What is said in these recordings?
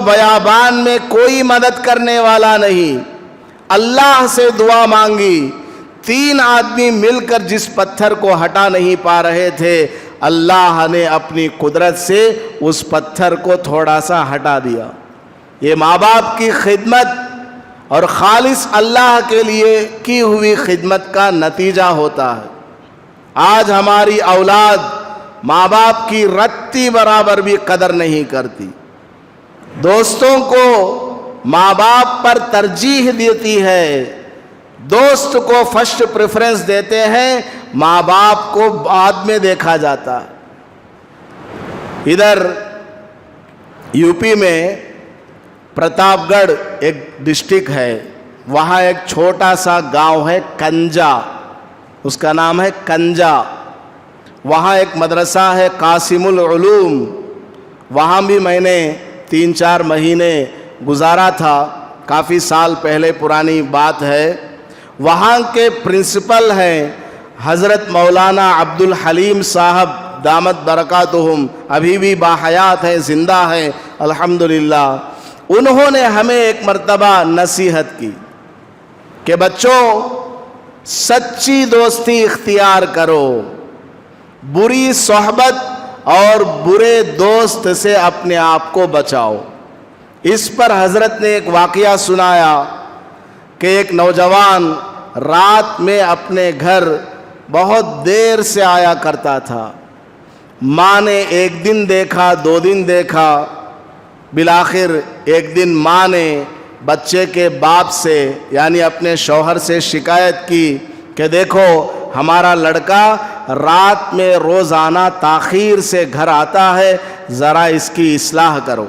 بیابان میں کوئی مدد کرنے والا نہیں، اللہ سے دعا مانگی، 3 آدمی مل کر جس پتھر کو ہٹا نہیں پا رہے تھے، اللہ نے اپنی قدرت سے اس پتھر کو تھوڑا سا ہٹا دیا۔ یہ ماں باپ کی خدمت اور خالص اللہ کے لیے کی ہوئی خدمت کا نتیجہ ہوتا ہے۔ آج ہماری اولاد ماں باپ کی رتی برابر بھی قدر نہیں کرتی، دوستوں کو ماں باپ پر ترجیح دیتی ہے، دوست کو فرسٹ پریفرنس دیتے ہیں، ماں باپ کو بعد میں دیکھا جاتا ہے۔ ادھر یو پی میں پرتاپ گڑھ ایک ڈسٹرکٹ ہے، وہاں ایک چھوٹا سا گاؤں ہے کنجا، اس کا نام ہے کنجا۔ وہاں ایک مدرسہ ہے قاسم العلوم، وہاں بھی میں نے 3-4 مہینے گزارا تھا، کافی سال پہلے پرانی بات ہے۔ وہاں کے پرنسپل ہیں حضرت مولانا عبد الحلیم صاحب دامت برکاتہم، ابھی بھی باحیات ہیں، زندہ ہیں الحمدللہ۔ انہوں نے ہمیں ایک مرتبہ نصیحت کی کہ بچوں سچی دوستی اختیار کرو، بری صحبت اور برے دوست سے اپنے آپ کو بچاؤ۔ اس پر حضرت نے ایک واقعہ سنایا کہ ایک نوجوان رات میں اپنے گھر بہت دیر سے آیا کرتا تھا، ماں نے 1 دن دیکھا، 2 دن دیکھا، بالآخر ایک دن ماں نے بچے کے باپ سے یعنی اپنے شوہر سے شکایت کی کہ دیکھو ہمارا لڑکا رات میں روزانہ تاخیر سے گھر آتا ہے، ذرا اس کی اصلاح کرو،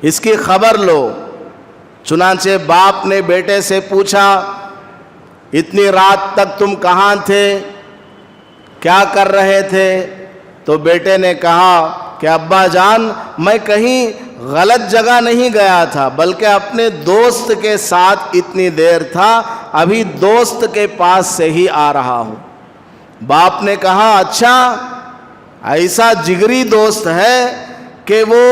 اس کی خبر لو۔ چنانچہ باپ نے بیٹے سے پوچھا اتنی رات تک تم کہاں تھے، کیا کر رہے تھے؟ تو بیٹے نے کہا کہ ابا جان میں کہیں غلط جگہ نہیں گیا تھا، بلکہ اپنے دوست کے ساتھ اتنی دیر تھا، ابھی دوست کے پاس سے ہی آ رہا ہوں۔ باپ نے کہا اچھا ایسا جگری دوست ہے کہ وہ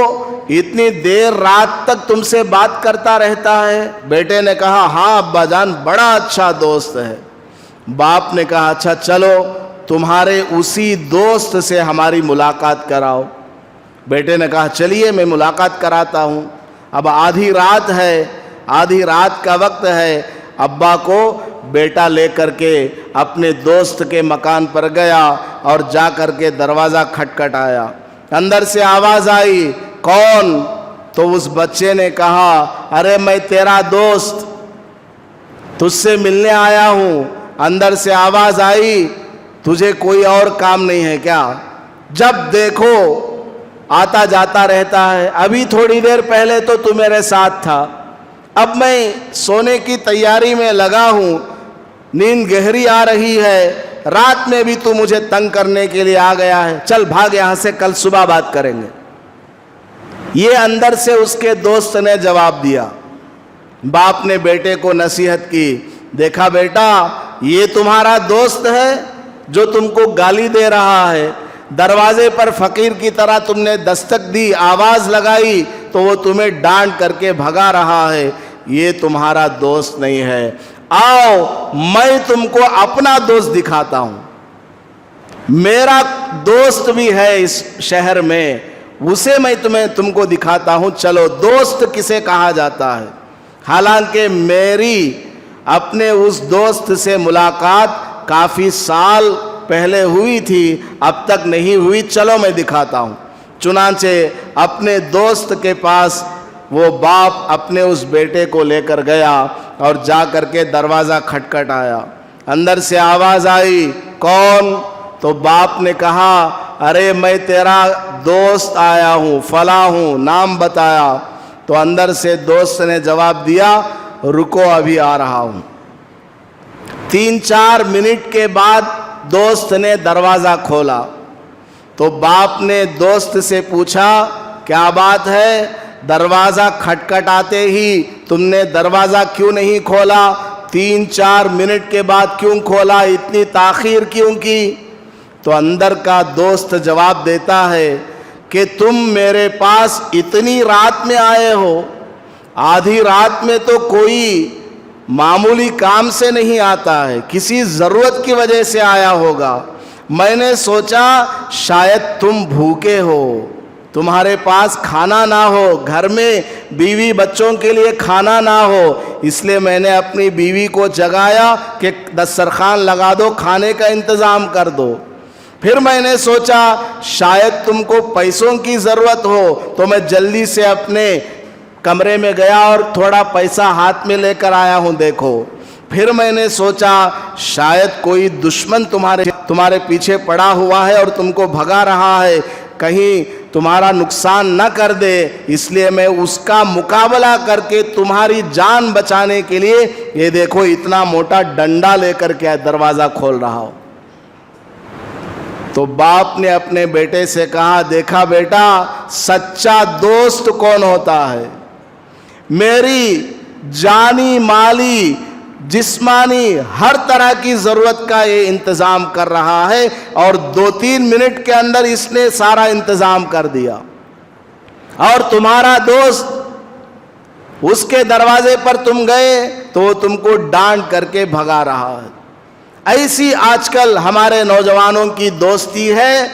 اتنی دیر رات تک تم سے بات کرتا رہتا ہے؟ بیٹے نے کہا ہاں ابا جان بڑا اچھا دوست ہے۔ باپ نے کہا اچھا چلو تمہارے اسی دوست سے ہماری ملاقات کراؤ۔ بیٹے نے کہا چلیے میں ملاقات کراتا ہوں۔ اب آدھی رات ہے، آدھی رات کا وقت ہے، ابا کو بیٹا لے کر کے اپنے دوست کے مکان پر گیا اور جا کر کے دروازہ کھٹکھٹایا۔ اندر سے آواز آئی کون؟ تو اس بچے نے کہا ارے میں تیرا دوست تجھ سے ملنے آیا ہوں۔ اندر سے آواز آئی تجھے کوئی اور کام نہیں ہے کیا؟ جب دیکھو آتا جاتا رہتا ہے، ابھی تھوڑی دیر پہلے تو تو میرے ساتھ تھا، اب میں سونے کی تیاری میں لگا ہوں، نیند گہری آ رہی ہے، رات میں بھی تو مجھے تنگ کرنے کے لیے آ گیا ہے، چل بھاگ یہاں سے، کل صبح بات کریں گے۔ یہ اندر سے اس کے دوست نے جواب دیا۔ باپ نے بیٹے کو نصیحت کی، دیکھا بیٹا یہ تمہارا دوست ہے جو تم کو گالی دے رہا ہے، دروازے پر فقیر کی طرح تم نے دستک دی، آواز لگائی تو وہ تمہیں ڈانٹ کر کے بھگا رہا ہے، یہ تمہارا دوست نہیں ہے، آؤ میں تم کو اپنا دوست دکھاتا ہوں، میرا دوست بھی ہے اس شہر میں، اسے میں تم کو دکھاتا ہوں، چلو۔ دوست کسے کہا جاتا ہے؟ حالانکہ میری اپنے اس دوست سے ملاقات کافی سال پہلے ہوئی تھی، اب تک نہیں ہوئی، چلو میں دکھاتا ہوں۔ چنانچہ اپنے دوست کے پاس وہ باپ اپنے اس بیٹے کو لے کر گیا اور جا کر کے دروازہ کھٹکھٹایا۔ اندر سے آواز آئی کون؟ تو باپ نے کہا ارے میں تیرا دوست آیا ہوں، فلاں ہوں، نام بتایا۔ تو اندر سے دوست نے جواب دیا رکو ابھی آ رہا ہوں۔ 3-4 منٹ کے بعد دوست نے دروازہ کھولا تو باپ نے دوست سے پوچھا کیا بات ہے؟ دروازہ کھٹکھٹاتے ہی تم نے دروازہ کیوں نہیں کھولا؟ 3-4 منٹ کے بعد کیوں کھولا؟ اتنی تاخیر کیوں کی؟ تو اندر کا دوست جواب دیتا ہے کہ تم میرے پاس اتنی رات میں آئے ہو. آدھی رات میں تو کوئی معمولی کام سے نہیں آتا ہے, کسی ضرورت کی وجہ سے آیا ہوگا. میں نے سوچا شاید تم بھوکے ہو, تمہارے پاس کھانا نہ ہو, گھر میں بیوی بچوں کے لیے کھانا نہ ہو, اس لیے میں نے اپنی بیوی کو جگایا کہ دسترخوان لگا دو, کھانے کا انتظام کر دو. پھر میں نے سوچا شاید تم کو پیسوں کی ضرورت ہو, تو میں جلدی سے اپنے کمرے میں گیا اور تھوڑا پیسہ ہاتھ میں لے کر آیا ہوں, دیکھو. پھر میں نے سوچا شاید کوئی دشمن تمہارے پیچھے پڑا ہوا ہے اور تم کو بھگا رہا ہے, کہیں تمہارا نقصان نہ کر دے, اس لیے میں اس کا مقابلہ کر کے تمہاری جان بچانے کے لیے یہ دیکھو اتنا موٹا ڈنڈا لے کر کے دروازہ کھول رہا ہوں. تو باپ نے اپنے بیٹے سے کہا, دیکھا بیٹا سچا دوست کون ہوتا ہے, میری جانی مالی جسمانی ہر طرح کی ضرورت کا یہ انتظام کر رہا ہے, اور 2-3 منٹ کے اندر اس نے سارا انتظام کر دیا. اور تمہارا دوست اس کے دروازے پر تم گئے تو وہ تم کو ڈانٹ کر کے بھگا رہا ہے. ایسی آج کل ہمارے نوجوانوں کی دوستی ہے,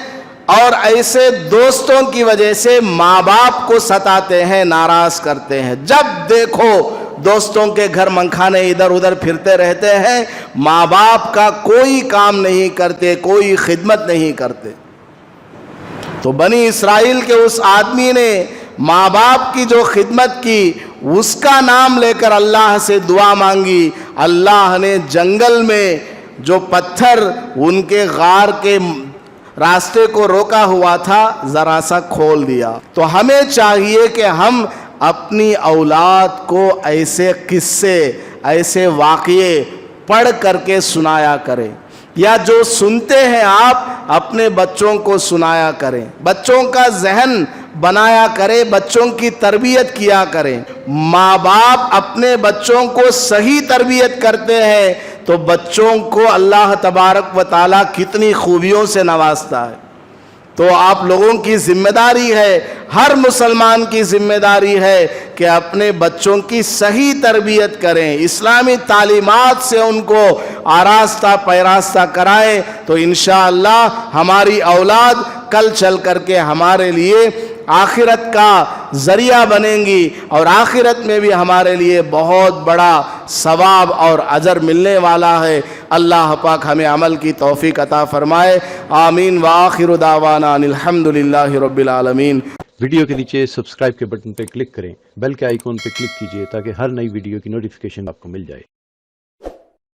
اور ایسے دوستوں کی وجہ سے ماں باپ کو ستاتے ہیں, ناراض کرتے ہیں. جب دیکھو دوستوں کے گھر منکھانے ادھر ادھر پھرتے رہتے ہیں, ماں باپ کا کوئی کام نہیں کرتے, کوئی خدمت نہیں کرتے. تو بنی اسرائیل کے اس آدمی نے ماں باپ کی جو خدمت کی, اس کا نام لے کر اللہ سے دعا مانگی. اللہ نے جنگل میں جو پتھر ان کے غار کے راستے کو روکا ہوا تھا ذرا سا کھول دیا. تو ہمیں چاہیے کہ ہم اپنی اولاد کو ایسے قصے, ایسے واقعے پڑھ کر کے سنایا کریں, یا جو سنتے ہیں آپ اپنے بچوں کو سنایا کریں, بچوں کا ذہن بنایا کریں, بچوں کی تربیت کیا کریں. ماں باپ اپنے بچوں کو صحیح تربیت کرتے ہیں تو بچوں کو اللہ تبارک و تعالیٰ کتنی خوبیوں سے نوازتا ہے. تو آپ لوگوں کی ذمہ داری ہے, ہر مسلمان کی ذمہ داری ہے کہ اپنے بچوں کی صحیح تربیت کریں, اسلامی تعلیمات سے ان کو آراستہ پیراستہ کرائیں, تو انشاءاللہ ہماری اولاد کل چل کر کے ہمارے لیے آخرت کا ذریعہ بنیں گی, اور آخرت میں بھی ہمارے لیے بہت بڑا ثواب اور اجر ملنے والا ہے. اللہ پاک ہمیں عمل کی توفیق عطا فرمائے. آمین. وآخر دعوانا ان الحمدللہ رب العالمین. ویڈیو کے نیچے سبسکرائب کے بٹن پہ کلک کریں, بیل کے آئیکن پہ کلک کیجئے تاکہ ہر نئی ویڈیو کی نوٹیفیکیشن آپ کو مل جائے.